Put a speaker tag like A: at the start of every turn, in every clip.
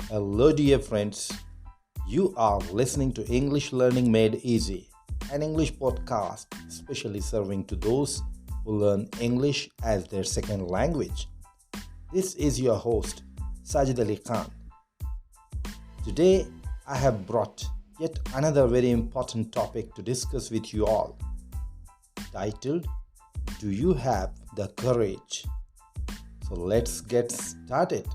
A: Hello, dear friends. You are listening to English Learning Made Easy, an English podcast especially serving to those who learn English as their second language. This is your host, Sajid Ali Khan. Today, I have brought yet another very important topic to discuss with you all, titled, Do You Have the Courage? So let's get started.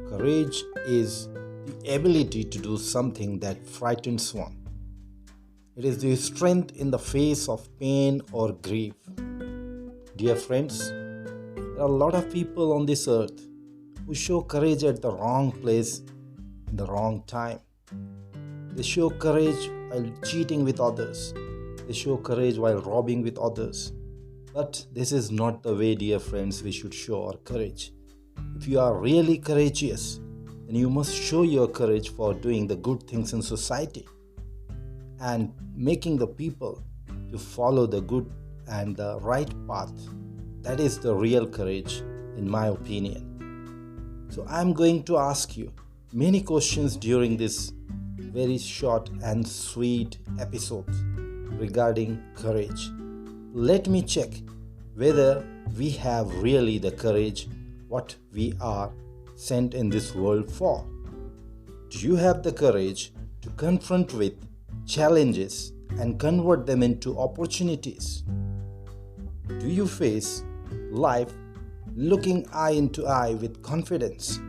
A: Courage is the ability to do something that frightens one. It is the strength in the face of pain or grief. Dear friends, there are a lot of people on this earth who show courage at the wrong place in the wrong time. They show courage while cheating with others. They show courage while robbing with others. But this is not the way, dear friends, we should show our courage. If you are really courageous, then you must show your courage for doing the good things in society and making the people to follow the good and the right path. That is the real courage, in my opinion. So I'm going to ask you many questions during this very short and sweet episode regarding courage. Let me check whether we have really the courage what we are sent in this world for. Do you have the courage to confront with challenges and convert them into opportunities? Do you face life looking eye into eye with confidence?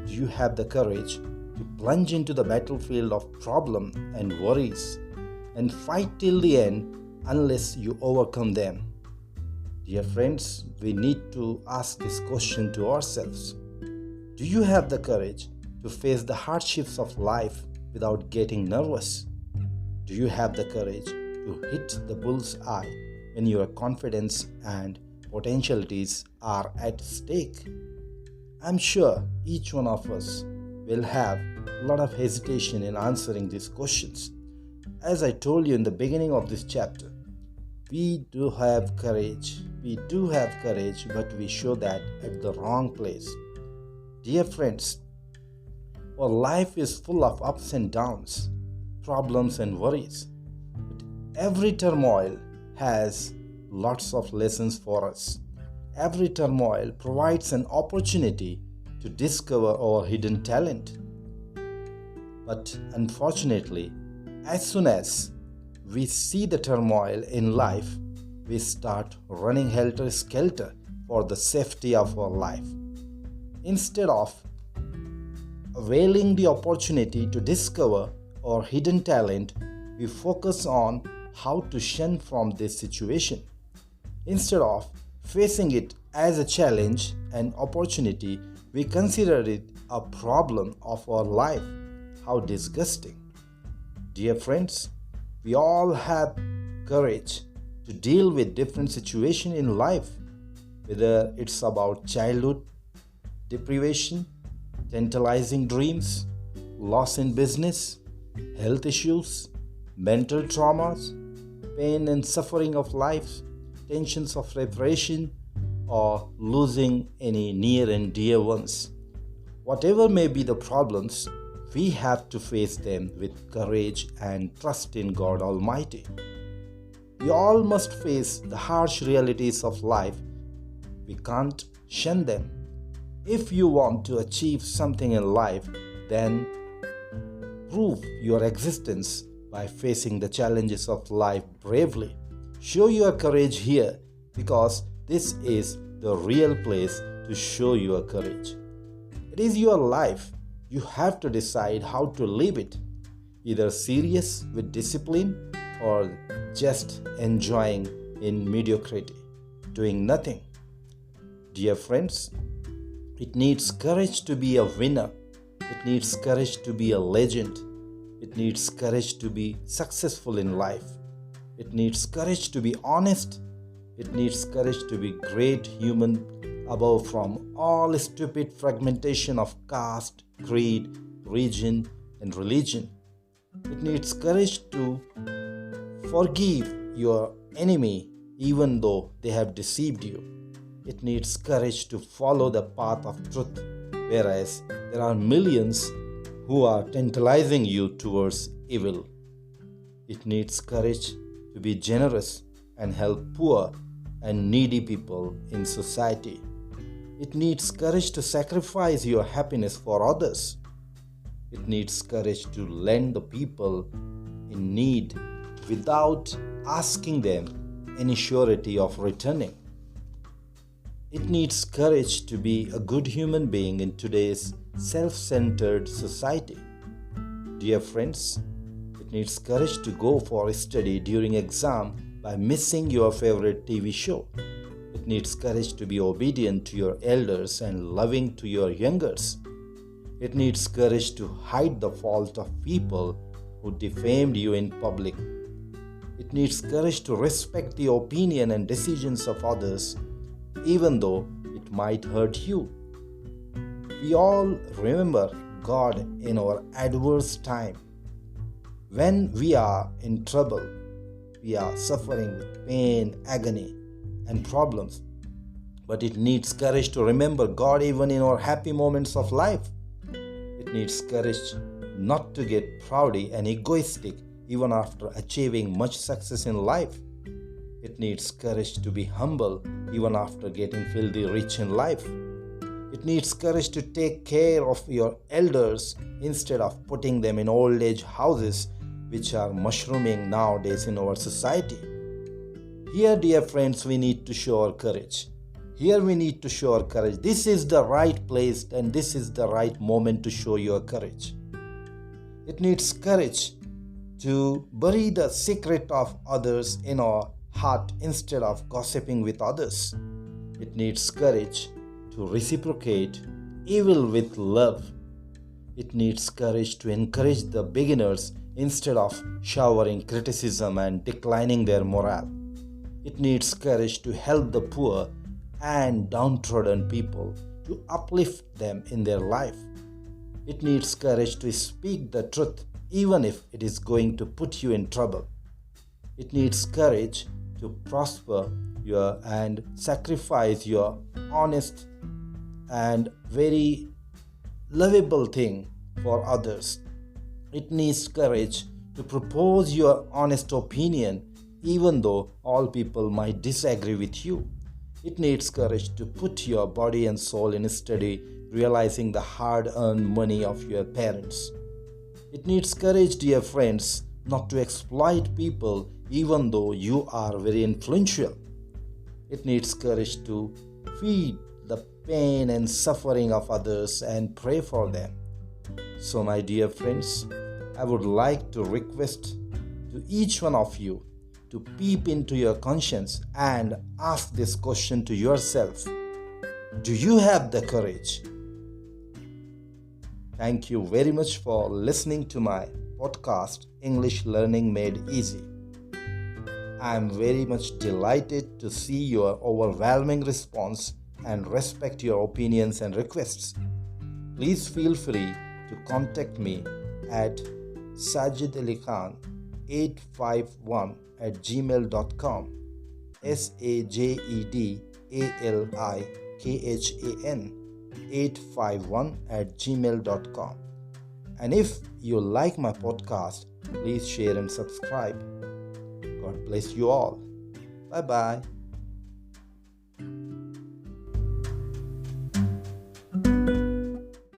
A: Do you have the courage to plunge into the battlefield of problem and worries and fight till the end unless you overcome them? Dear friends, we need to ask this question to ourselves. Do you have the courage to face the hardships of life without getting nervous? Do you have the courage to hit the bull's eye when your confidence and potentialities are at stake? I'm sure each one of us will have a lot of hesitation in answering these questions. As I told you in the beginning of this chapter, we do have courage, but we show that at the wrong place. Dear friends, our life is full of ups and downs, problems and worries. But every turmoil has lots of lessons for us. Every turmoil provides an opportunity to discover our hidden talent. But unfortunately, as soon as we see the turmoil in life, we start running helter-skelter for the safety of our life. Instead of availing the opportunity to discover our hidden talent, we focus on how to shun from this situation. Instead of facing it as a challenge and opportunity, we consider it a problem of our life. How disgusting. Dear friends, we all have courage to deal with different situations in life, whether it's about childhood deprivation, tantalizing dreams, loss in business, health issues, mental traumas, pain and suffering of life, tensions of separation, or losing any near and dear ones. Whatever may be the problems, we have to face them with courage and trust in God Almighty. We all must face the harsh realities of life. We can't shun them. If you want to achieve something in life, then prove your existence by facing the challenges of life bravely. Show your courage here because this is the real place to show your courage. It is your life. You have to decide how to live it, either serious with discipline or just enjoying in mediocrity, doing nothing. Dear friends, it needs courage to be a winner. It needs courage to be a legend. It needs courage to be successful in life. It needs courage to be honest. It needs courage to be great human above from all stupid fragmentation of caste, creed, region, and religion. It needs courage to forgive your enemy even though they have deceived you. It needs courage to follow the path of truth, whereas there are millions who are tantalizing you towards evil. It needs courage to be generous and help poor and needy people in society. It needs courage to sacrifice your happiness for others. It needs courage to lend the people in need without asking them any surety of returning. It needs courage to be a good human being in today's self-centered society. Dear friends, it needs courage to go for a study during exam by missing your favorite TV show. It needs courage to be obedient to your elders and loving to your youngers. It needs courage to hide the fault of people who defamed you in public. It needs courage to respect the opinion and decisions of others, even though it might hurt you. We all remember God in our adverse time. When we are in trouble, we are suffering with pain, agony, and problems. But it needs courage to remember God even in our happy moments of life. It needs courage not to get proudy and egoistic even after achieving much success in life. It needs courage to be humble even after getting filthy rich in life. It needs courage to take care of your elders instead of putting them in old age houses, which are mushrooming nowadays in our society. Here, dear friends, we need to show our courage. Here we need to show our courage. This is the right place and this is the right moment to show your courage. It needs courage to bury the secret of others in our heart instead of gossiping with others. It needs courage to reciprocate evil with love. It needs courage to encourage the beginners instead of showering criticism and declining their morale. It needs courage to help the poor and downtrodden people, to uplift them in their life. It needs courage to speak the truth even if it is going to put you in trouble. It needs courage to prosper your and sacrifice your honest and very lovable thing for others. It needs courage to propose your honest opinion even though all people might disagree with you. It needs courage to put your body and soul in study, realizing the hard-earned money of your parents. It needs courage, dear friends, not to exploit people even though you are very influential. It needs courage to feed the pain and suffering of others and pray for them. So, my dear friends, I would like to request to each one of you to peep into your conscience and ask this question to yourself. Do you have the courage? Thank you very much for listening to my podcast, English Learning Made Easy. I am very much delighted to see your overwhelming response and respect your opinions and requests. Please feel free to contact me at sajidaliKhan851@gmail.com, sajidaliKhan851@gmail.com. And if you like my podcast, please share and subscribe. God bless you all. Bye-bye.